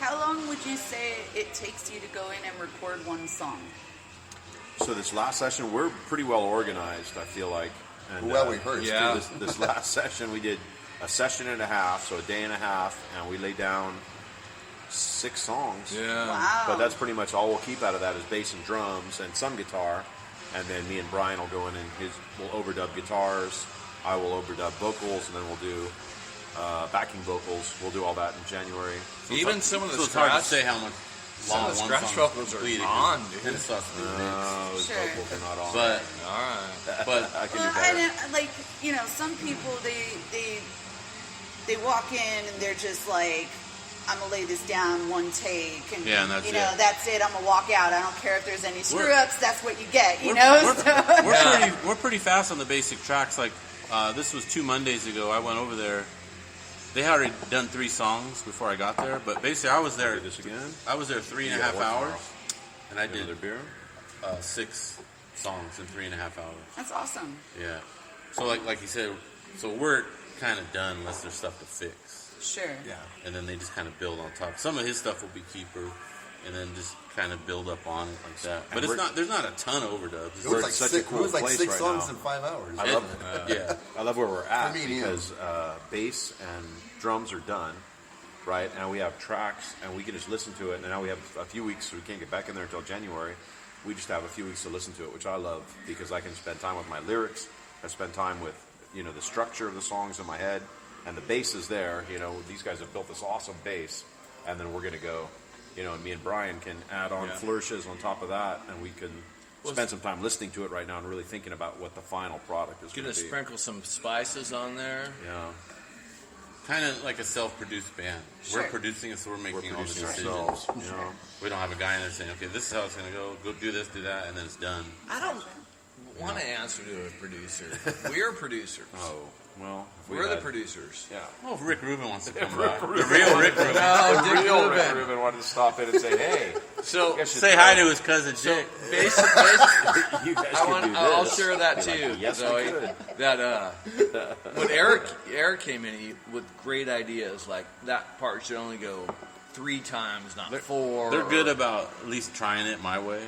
How long would you say it takes you to go in and record one song? So this last session, we're pretty well organized, I feel like. And, Well rehearsed. Yeah. This last session, we did a session and a half, so a day and a half, and we laid down 6 songs. Yeah. Wow. But that's pretty much all we'll keep out of that is bass and drums and some guitar. And then me and Brian will go in and we'll overdub guitars. I will overdub vocals, and then we'll do backing vocals. We'll do all that in January. Even some of the So it's hard to scratch, say how much some long of the one scratch song is vocals are completed, 'cause on, dude. it sucks to mix. Those Sure. vocals are not on. But all right. but I can Well, do better. and like some people they walk in and they're just like, I'm gonna lay this down one take, and Yeah, and that's it. that's it. I'm gonna walk out. I don't care if there's any screw We're- ups. That's what you get. You we're, know. we're, So- we're pretty fast on the basic tracks. Like this was 2 Mondays ago. I went over there. They had already done 3 songs before I got there, but basically I was there. Do this again. I was there 3.5 You gotta work hours, tomorrow. and I Another did beer. 6 songs in 3.5 hours. That's awesome. Yeah. So like you said, so we're kind of done unless there's stuff to fix. Sure. Yeah. And then they just kind of build on top. Some of his stuff will be keeper, and then just kind of build up on it like that. But it's we're- not. There's not a ton of overdubs. It We're was in like such a six, cool it was like place 6 right songs now. in 5 hours. I love it. Yeah. I love where we're at For me, yeah. because bass and drums are done, right? And we have tracks, and we can just listen to it. And now we have a few weeks, so we can't get back in there until January. We just have a few weeks to listen to it, which I love because I can spend time with my lyrics. I spend time with the structure of the songs in my head, and the bass is there. These guys have built this awesome bass, and then we're gonna go. And me and Brian can add on Yeah. flourishes on top of that, and we can spend some time listening to it right now and really thinking about what the final product is going Gonna to be. sprinkle some spices on there. Yeah. Kind of like a self-produced band. Sure. We're producing it, so we're We're making all the producing decisions. ourselves. We don't have a guy in there saying, "Okay, this is how it's going to go. Go do this, do that," and then it's done. I don't want to answer to a producer. We're producers. Oh, well. if we We're the had- producers. Yeah. Well, if Rick Rubin wants to come by, the real Rick Rubin. No, The Dick real Rubin. Rick Rubin wanted to stop in and say, hey, So, you guys should Say try hi it. to his cousin Dick. basically, You guys could do this. I'll share that Be too, like, yes, Zoe. we could. That when Eric came in with great ideas, like that part should only go 3 times, not 4. They're good about at least trying it my way.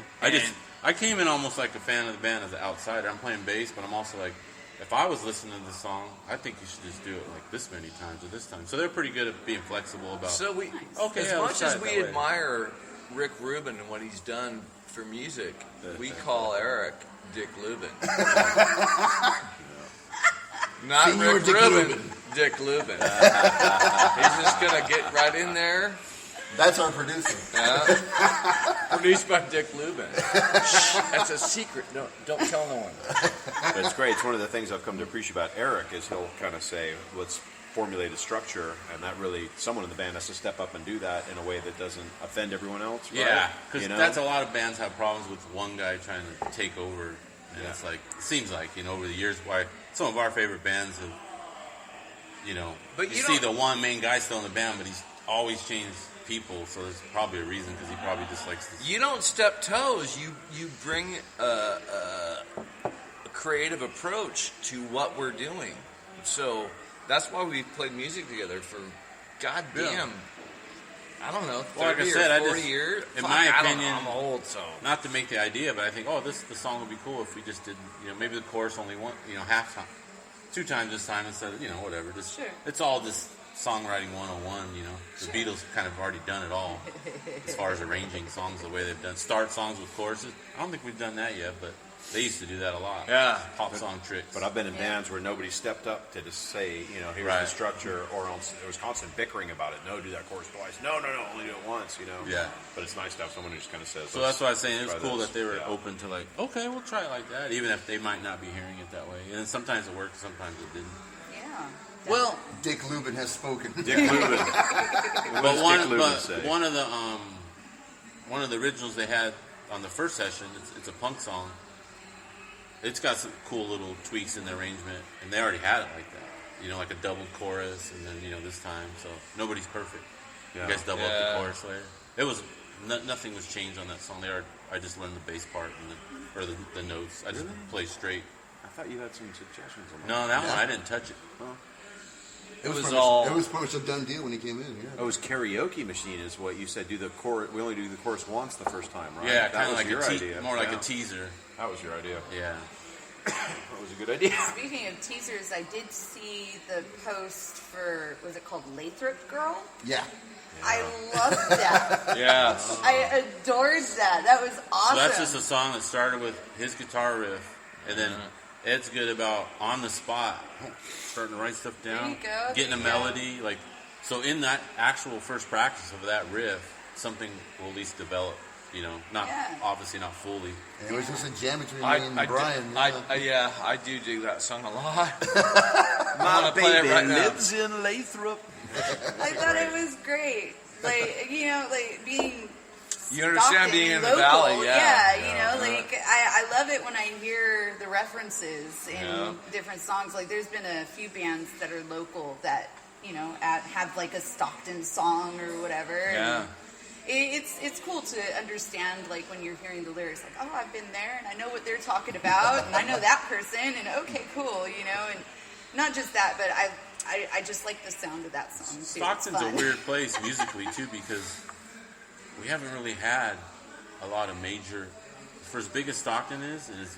I came in almost like a fan of the band as an outsider. I'm playing bass, but I'm also like, if I was listening to the song, I think you should just do it like this many times or this time. So they're pretty good at being flexible about. So we, Okay, as yeah, let's much try as it we that way. admire Rick Rubin and what he's done for music, we call Eric Dick Lubin. Not Senior Rick Dick Rubin, Lubin. Dick Lubin. He's just gonna get right in there. That's our producer. Produced by Dick Lubin. Shh, that's a secret. No, don't tell no one. But it's great. It's one of the things I've come to appreciate about Eric is he'll kind of say, let's formulate a structure, and that really, someone in the band has to step up and do that in a way that doesn't offend everyone else, right? Yeah, because You know? that's a lot of bands have problems with one guy trying to take over, and it's like it seems like over the years why some of our favorite bands have, But you you see don't- the one main guy still in the band, but he's always changed people, so there's probably a reason because he probably just likes to. You don't step toes. You bring a creative approach to what we're doing. So that's why we've played music together for goddamn, I don't know, 30 Well, like I said, or I 40 just- years. in Fuck, my I don't know, opinion- I'm old, so. Not to make the idea, but I think, the song would be cool if we just did, maybe the chorus only one, half time, 2 times this time instead of, whatever. Just Sure. It's all just songwriting 101. The Beatles kind of already done it all as far as arranging songs the way they've done. Start songs with choruses. I don't think we've done that yet, but They used to do that a lot. Yeah. Pop song tricks. But I've been in bands where nobody stepped up to just say, here's Right. the structure, or else there was constant bickering about it. No, do that chorus twice. No, only do it once, Yeah. But it's nice to have someone who just kind of says. So that's why I was saying it was try cool this. that they were Yeah. open to like, okay, we'll try it like that, even if they might not be hearing it that way. And then sometimes it worked, sometimes it didn't. Yeah. Well, Dick Lubin has spoken. Dick Lubin. but one of the originals they had on the first session, it's a punk song. It's got some cool little tweaks in the arrangement, and they already had it like that. Like a double chorus, and then this time, so nobody's perfect. Yeah. You guys double up the chorus later. It was nothing was changed on that song. I just learned the bass part or the notes. I just play straight. I thought you had some suggestions on that. No, that one I didn't touch it. It was was all- pretty much a done deal when he came in. Yeah. Oh, it was Karaoke Machine is what you said. Do the chorus. We only do the chorus once the first time, right? Yeah, That kind of was like your idea. more like Yeah. a teaser. That was your idea. Yeah. That was a good idea. Speaking of teasers, I did see the post for, was it called Lathrop Girl? Yeah. I loved that. Yeah. I adored that. That was awesome. So that's just a song that started with his guitar riff, and then Ed's good about on the spot, starting to write stuff down, There you go, getting a there you go. melody. Like, so in that actual first practice of that riff, something will at least develop. Not Yeah. obviously not fully. And it was just a jam between me I and Brian. I do dig that song a lot. My wanna play it right now. lives in Lathrop. I thought it was great. Like, being You understand being in the local, valley, yeah. I love it when I hear the references in Yeah. different songs. Like, there's been a few bands that are local that, have like a Stockton song or whatever. Yeah. And it's cool to understand, like, when you're hearing the lyrics, like, oh, I've been there and I know what they're talking about and I know that person and okay, cool, and not just that, but I just like the sound of that song too. It's Stockton's a fun. weird place musically too, because we haven't really had a lot of major. For as big as Stockton is, and as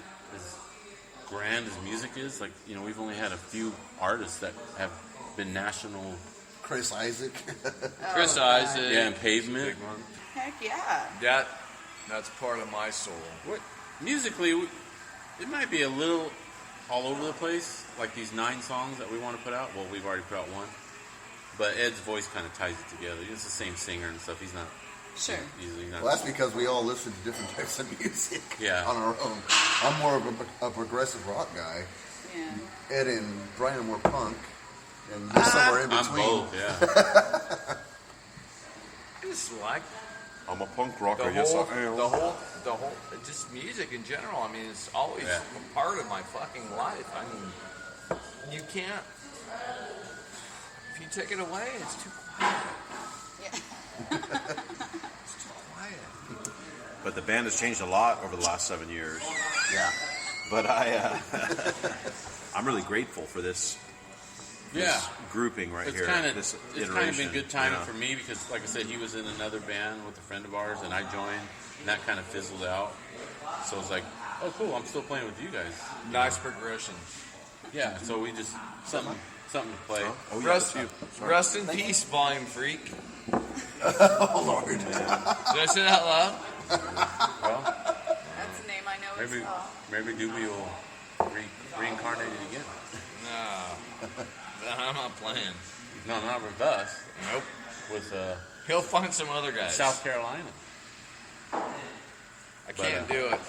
grand as music is, like we've only had a few artists that have been national. Chris Isaac. Chris God. Isaac. Yeah, and Pavement. Heck yeah. That's part of my soul. Musically, it might be a little all over the place, like these 9 songs that we want to put out. Well, we've already put out 1. But Ed's voice kind of ties it together. It's the same singer and stuff. He's not... Sure. He's not... Well, that's because we all listen to different types of music on our own. I'm more of a progressive rock guy. Yeah. Ed and Brian are more punk. And there's somewhere in I'm between. both, yeah. I just like I'm a punk rocker. the Yes, whole, I am. the whole, just music in general. I mean, it's always a part of my fucking life. I mean, you can't. If you take it away, it's too quiet. Yeah. It's too quiet. But the band has changed a lot over the last 7 years. Yeah. But I'm really grateful for this grouping right It's here. kind of this it's kind of been iteration, good timing for me because, like I said, he was in another band with a friend of ours, and I joined, and that kind of fizzled out. So it's like, oh, cool, I'm still playing with you guys. Nice progression. Yeah, so we just something to play. Oh, yeah, Rest, that's you. rest in peace, Volume Freak. Oh, Lord. Did I say that out loud? Well, That's a name I know as maybe well. maybe Doobie will reincarnate it again. No. I'm not playing. No, not with us. Nope. With He'll find some other guys. South Carolina. I can't do it.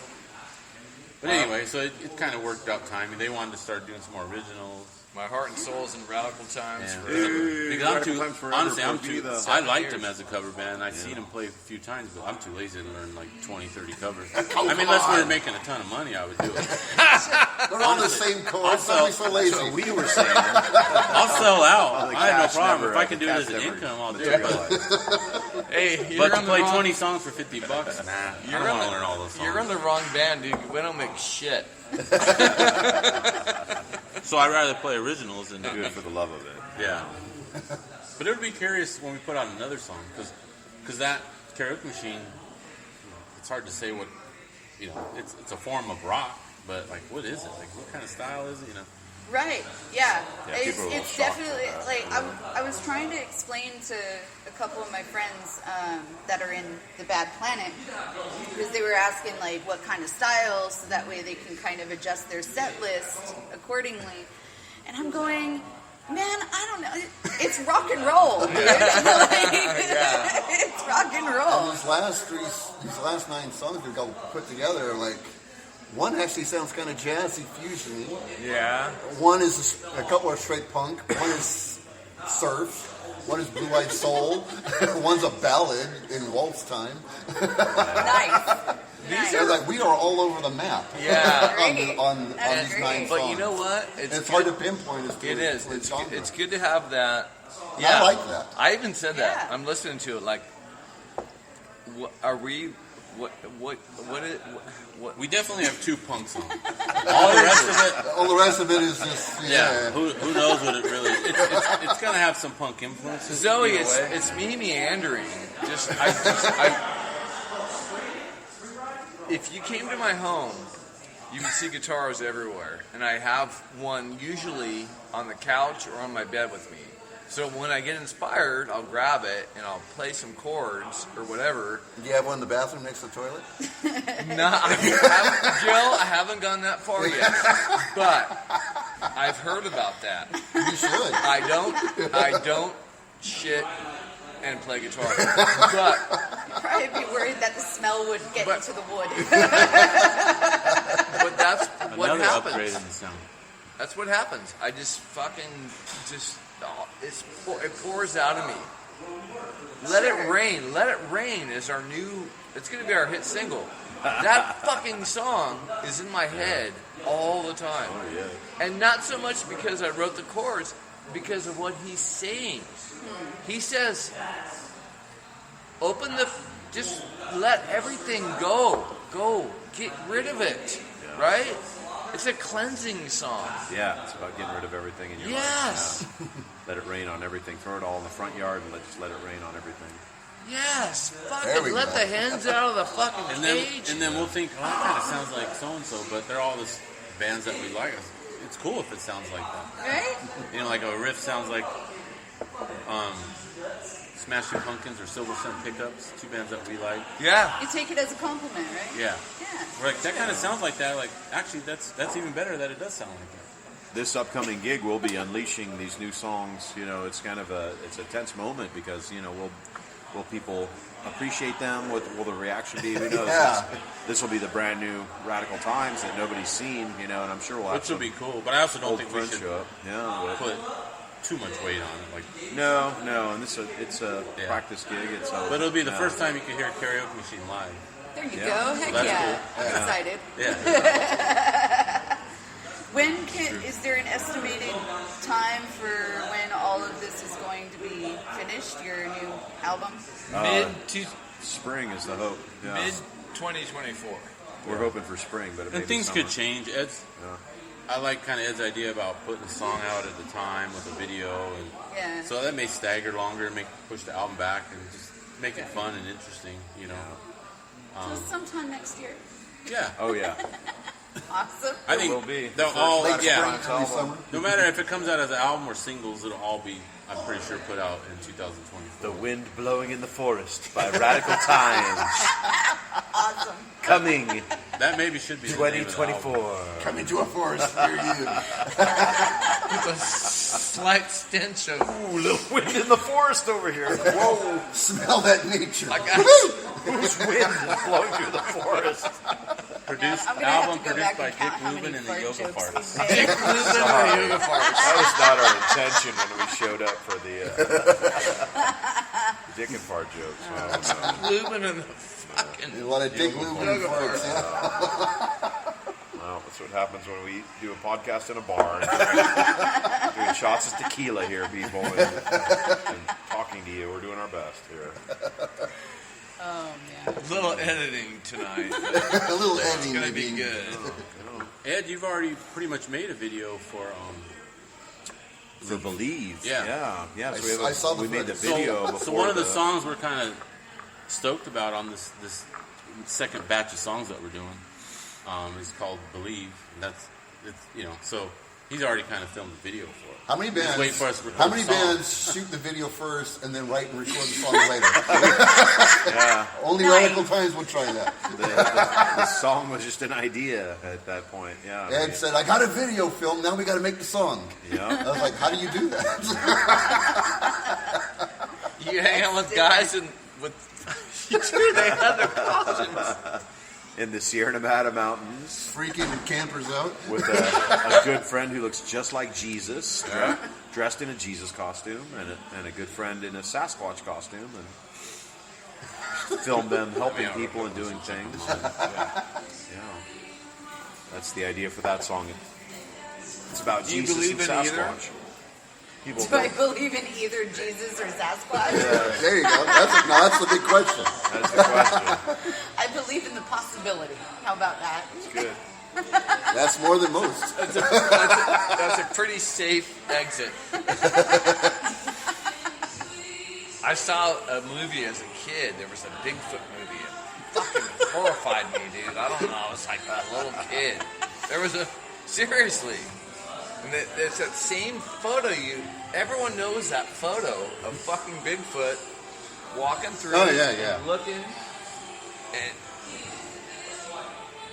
But anyway, so it kind of worked out timing. They wanted to start doing some more originals. My heart and soul is in Radical Times Yeah. forever. Because I'm too, Times Forever, honestly, I'm for too, me, though. I liked 7 him years. as a cover band. I've seen him play a few times, but I'm too lazy to learn like 20, 30 covers. Oh, I mean, come unless we were on. making a ton of money, I would do it. They're all the Honestly, same chords. Don't be so lazy. We were saying. I'll sell out. the I have no cash problem. never- If I can do it the as an cash never income, I'll do it. But, Hey, you're but to on the play wrong, 20 songs for $50, nah, I You're don't on want the- to learn all those songs. You're on the wrong band, dude. We don't make shit. So I'd rather play originals than Do it for the love of it. Yeah. But it would be curious when we put out another song, because that Karaoke Machine, it's hard to say what, it's a form of rock, but like, what is it? Like, what kind of style is it? Right. Yeah. Yeah, It's, people are a little it's shocked definitely at that. like I was trying to explain to a couple of my friends that are in the Bad Planet because they were asking like what kind of style, so that way they can kind of adjust their set list accordingly. And I'm going, man, I don't know. It's rock and roll, dude. It's rock and roll. And these last 9 songs we've got put together, like, one actually sounds kind of jazzy, fusion-y. Yeah. One is a couple are straight punk. One is surf. One is blue-eyed soul. One's a ballad in waltz time. Nice. They're like, we are all over the map. Yeah. on That's these great. 9 songs. But you know what? It's hard to pinpoint. It is. It's It's good to have that. Yeah. I like that. I even said that. Yeah. I'm listening to it like, are we? What? We definitely have 2 punk songs. All the rest of it, All the rest of it is just who knows what it really? It's gonna have some punk influences. Zoe, either way. it's me meandering. If you came to my home, you would see guitars everywhere, and I have one usually on the couch or on my bed with me. So when I get inspired, I'll grab it and I'll play some chords or whatever. Do you have one in the bathroom next to the toilet? Jill, I haven't gone that far yet, but I've heard about that. You should. I don't shit and play guitar, but Probably be worried that the smell would get into the wood. but that's what Another happens. upgrade in the sound. That's what happens. I just fucking it pours out of me. Let It Rain. Let It Rain is our new. It's going to be our hit single. That fucking song is in my head all the time. Oh, yeah. And not so much because I wrote the chords, because of what he's saying. He says, just let everything go. Go. Get rid of it. Right? It's a cleansing song. Yeah, it's about getting rid of everything in your life. Yes. Yeah. Let it rain on everything. Throw it all in the front yard and just let it rain on everything. Yes. There we Fucking let go. the hens out of the fucking cage. And then we'll think, oh, that kind of sounds like so and so, but they're all this bands that we like. It's cool if it sounds like that. Right? You know, like a riff sounds like Smashing Pumpkins or Silver Sun Pickups, 2 bands that we like. Yeah. You take it as a compliment, right? Yeah. Yeah. We're like, that kind of sounds like that. Like, actually, that's even better that it does sound like that. This upcoming gig, we'll be unleashing these new songs. You know, it's kind of it's a tense moment because, you know, will people appreciate them? What will the reaction be? Who knows? Yeah. This will be the brand new Radical Times that nobody's seen, you know, and I'm sure we'll have Which will some be cool, but I also don't old think we friends should show up. Yeah, put too much weight on it. Like, no, and it's a Yeah. practice gig. but it'll be the first time you can hear a karaoke machine live. There you Yeah. go. Heck That's yeah. cool. I'm excited. Yeah. Is there an estimated time for when all of this is going to be finished, your new album? Spring is the hope. Yeah. Mid 2024. We're hoping for spring, but it may And be things summer. could change. I like kind of Ed's idea about putting a song out at a time with a video, and Yeah. so that may stagger longer and push the album back and just make it fun and interesting. You know. So sometime next year. Yeah. Oh yeah. Awesome. I think will be. they'll all Late yeah. spring, early summer. No matter if it comes out as an album or singles, it'll all be, I'm pretty sure, put out in 2024. The Wind Blowing in the Forest by Radical Times. Awesome. Coming That maybe should be the name of the album. 2024. Coming to a forest near you. With a slight stench of. Ooh, little wind in the forest over here. Whoa, smell that nature. Whose wind is blowing through the forest? Produced I'm gonna have album to go produced back by and Dick count how many Rubin and the fart Yoga jokes Farts. we made. That was not our intention when we showed up for the dick and fart jokes. Oh, no. Lubin and the fucking. A lot of dick moving farts. Well, that's what happens when we do a podcast in a bar. Doing shots of tequila here, people, and talking to you. We're doing our best here. Oh, man. A little editing tonight. A little It's editing. gonna be maybe. good. Ed, you've already pretty much made a video for Believe. Yeah. Yeah. So we, have I saw the we made the footage. video before. So one of the songs we're kind of stoked about on this second batch of songs that we're doing is called "Believe." And it's so He's already kind of filmed the video for it. How many He's bands? waiting for us to record How many the song. bands shoot the video first and then write and record the song later? Yeah. Only Nice. radical times would try that. The song was just an idea at that point. Yeah. Ed said, "I got a video film. Now we got to make the song." Yeah. I was like, "How do you do that?" You hang out with guys and with they had their costumes. In the Sierra Nevada mountains Freaking campers out. with a good friend who looks just like Jesus, dressed in a Jesus costume, and a good friend in a Sasquatch costume, and film them helping people and doing things. And, yeah. That's the idea for that song. It's about Do you Jesus believe and in either? Sasquatch. People Do I don't. believe in either Jesus or Sasquatch? There you go. That's the big question. That's the question. I believe in the possibility. How about that? Good. That's more than most. That's a pretty safe exit. I saw a movie as a kid. There was a Bigfoot movie. It fucking horrified me, dude. I don't know. I was like a little kid. There was seriously. And it's that same photo. Everyone knows that photo of fucking Bigfoot walking through. Oh, yeah. Looking. And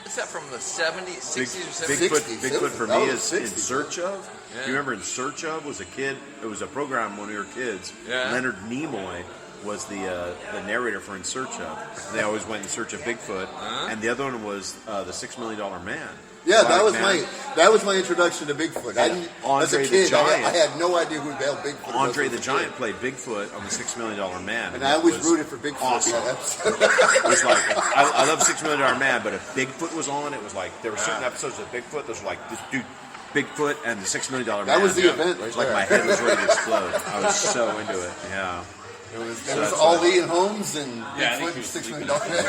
is that from the 70s, 60s or 70s? Bigfoot for That me was is In 60s. Search Of. Yeah. Do you remember In Search Of was a kid? It was a program when we were kids. Yeah. Leonard Nimoy was the narrator for In Search Of. And they always went in search of Bigfoot. And the other one was the $6 Million Man. Yeah, Black that was my introduction to Bigfoot. I didn't, Andre as a the kid, Giant. I had no idea who the hell Bigfoot was. Andre as a the Giant kid. played Bigfoot on the $6 Million Man. And I always was rooted for Bigfoot. Awesome. Yeah, that's- It was like, I love $6 Million Man, but if Bigfoot was on, it was like, there were certain episodes of Bigfoot that was like, this dude, Bigfoot and the $6 Million Man. That was the event right It was like there. my head was ready to explode. I was so into it. Yeah. It was that's Ali and Holmes and Yeah, I think Bigfoot he and was $6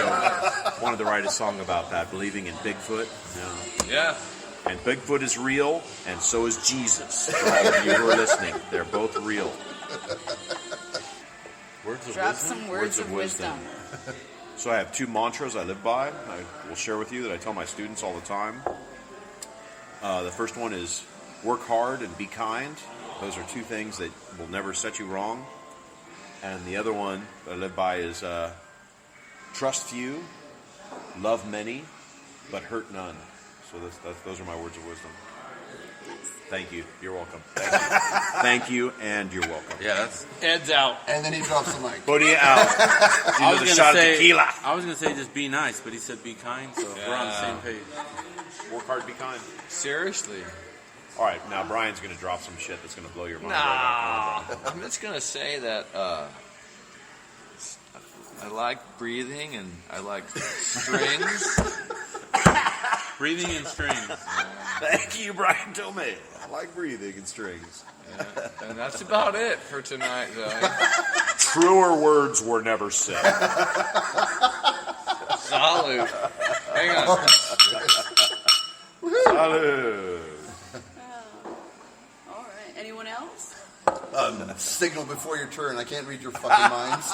Million. Wanted to write a song about that, believing in Bigfoot. Yeah. Yeah. And Bigfoot is real, and so is Jesus. For all of you who are listening, they're both real. Words of Drop wisdom? some words of wisdom. So I have two mantras I live by. I will share with you that I tell my students all the time. The first one is work hard and be kind. Those are two things that will never set you wrong. And the other one that I live by is trust few, love many, but hurt none. So those are my words of wisdom. Thank you. You're welcome. Thank you. Thank you, and you're welcome. Yeah, that's. Ed's out. And then he drops the mic. Booty out. I was Another gonna shot say. of tequila. I was gonna say just be nice, but he said be kind, so we're on the same page. Work hard, be kind. Seriously. All right, now Brian's going to drop some shit that's going to blow your mind. Nah. Right now. I'm just going to say that I like breathing and I like strings. Breathing in strings. Thank you, Brian Tomei. I like breathing and strings. And that's about it for tonight, though. Truer words were never said. Salute. Hang on. Salud. All right. Anyone else? Signal before your turn. I can't read your fucking minds.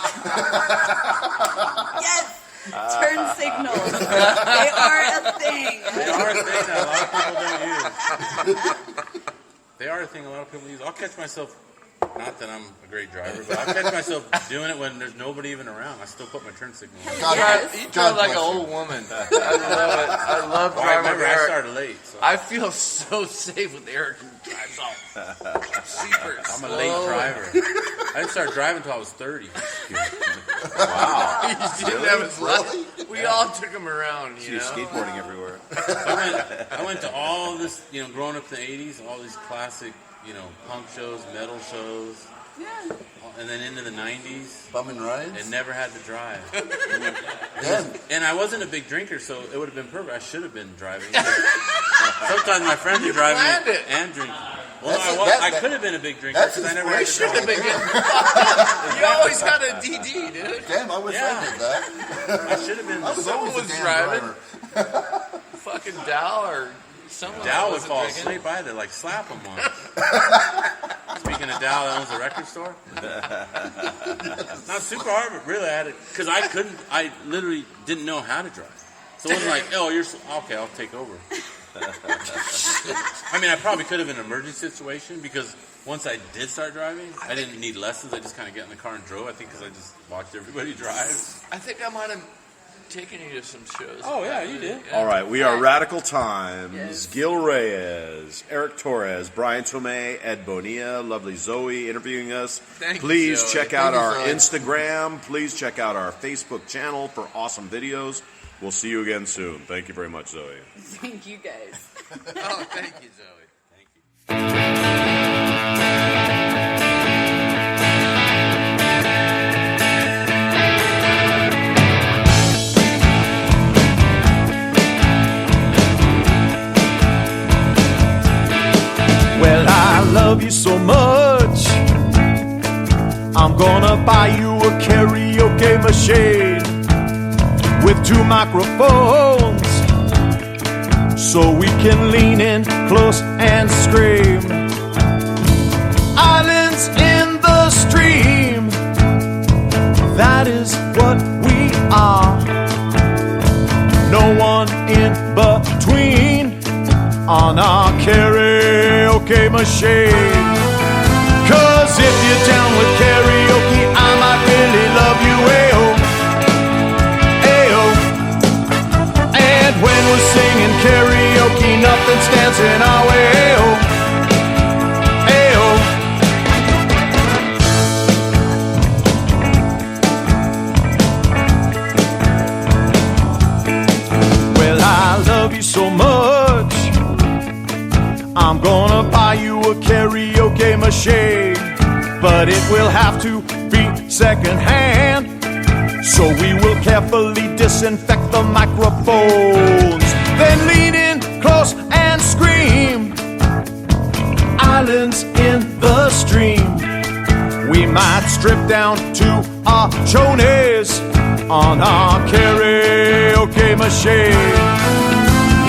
Yes. Turn signals. They are a thing. They are a thing that a lot of people don't use. They are a thing a lot of people use. I'll catch myself, not that I'm a great driver, but I'll catch myself doing it when there's nobody even around. I still put my turn signal on. Yes. You God drive like an bless you. old woman. I love it. I love Well, I driving remember with I Eric. started late, so I feel so safe with Eric who drives all super I'm a late driver. I didn't start driving until I was 30. Wow. He didn't have his license. We all took him around, you She's know. skateboarding everywhere. I went to all this, growing up in the 80s, all these classic, punk shows, metal shows, Yeah. and then into the 90s, Bumming rides? and never had to drive. Yeah. And I wasn't a big drinker, so it would have been perfect. I should have been driving. Sometimes my friends are driving planned it. and drinking. Well, That's I could have been a big drinker that's because I never had to Should have drive. been getting fucked up. You always had a DD, dude. Damn, I wish I Yeah. did that. I should have been. I was Someone always a was damn driving. driver. Fucking Dow or someone. Dow would wasn't fall drinking. asleep. I had to slap him once. Speaking of Dow, that owns a record store. Not super hard, but really I had it because I literally didn't know how to drive. So it wasn't like, oh, okay, I'll take over. I mean, I probably could have in an emergency situation because once I did start driving, I didn't need lessons. I just kind of got in the car and drove. I think because I just watched everybody drive. I think I might have taken you to some shows. Oh, yeah, you did. Yeah. All right, we are Radical Times. Yes. Gil Reyes, Eric Torres, Brian Tomei, Ed Bonilla, lovely Zoe interviewing us. Thank you, Please Zoe. check out Thank you, our Zoe. Instagram. Please check out our Facebook channel for awesome videos. We'll see you again soon. Thank you very much, Zoe. Thank you guys. Oh, thank you, Zoe. Thank you. Well, I love you so much, I'm gonna buy you a karaoke machine with 2 microphones so we can lean in close and scream. Islands in the stream, that is what we are. No one in between on our karaoke machine. 'Cause if you're down with karaoke, I might really love you, ayo, ayo. And when we're singing karaoke, nothing stands in our way, ayo, ayo. Well, I love you so much, I'm gonna buy you a karaoke machine, but it will have to be secondhand. So we will carefully disinfect the microphones, then lean in close and scream. Islands in the stream, we might strip down to our chonies on our karaoke machine.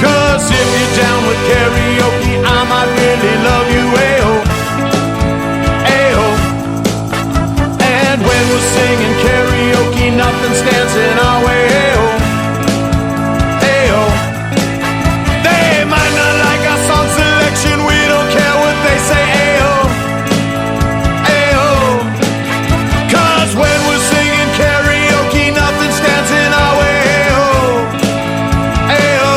'Cause if you're down with karaoke, I might really love you, ayo, ayo. And when we're singing karaoke, nothing stands in our way, ayo, ayo. They might not like our song selection, we don't care what they say, ayo, ayo. 'Cause when we're singing karaoke, nothing stands in our way, ayo, ayo.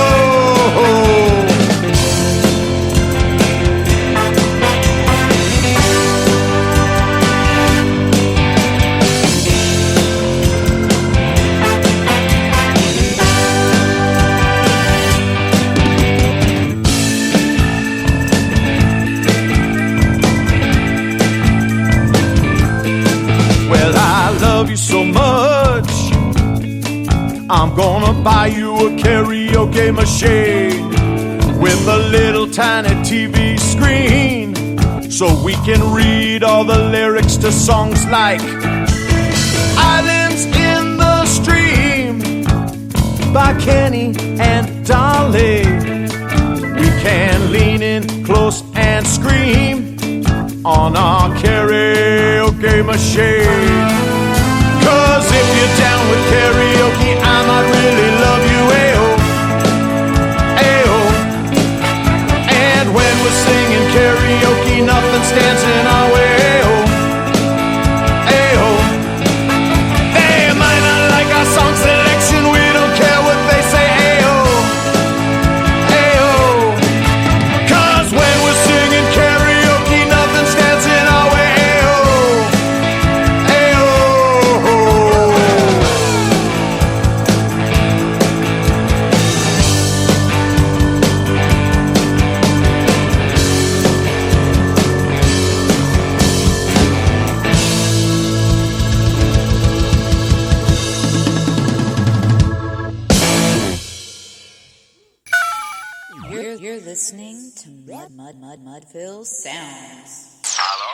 Well, I love you so much, I'm gonna buy you a karaoke machine with a little tiny TV screen so we can read all the lyrics to songs like Islands in the Stream by Kenny and Dolly. We can lean in close and scream on our karaoke machine. 'Cause if you're down with karaoke, I might really love you, ayo, ayo. And when we're singing karaoke, nothing stands in our way, ayo, ayo. They might not like our song selection, we don't care what they say, ayo, ayo. 'Cause when we're singing karaoke, nothing stands in our way, ayo, ayo. You're listening to Mudville Sounds. Hello?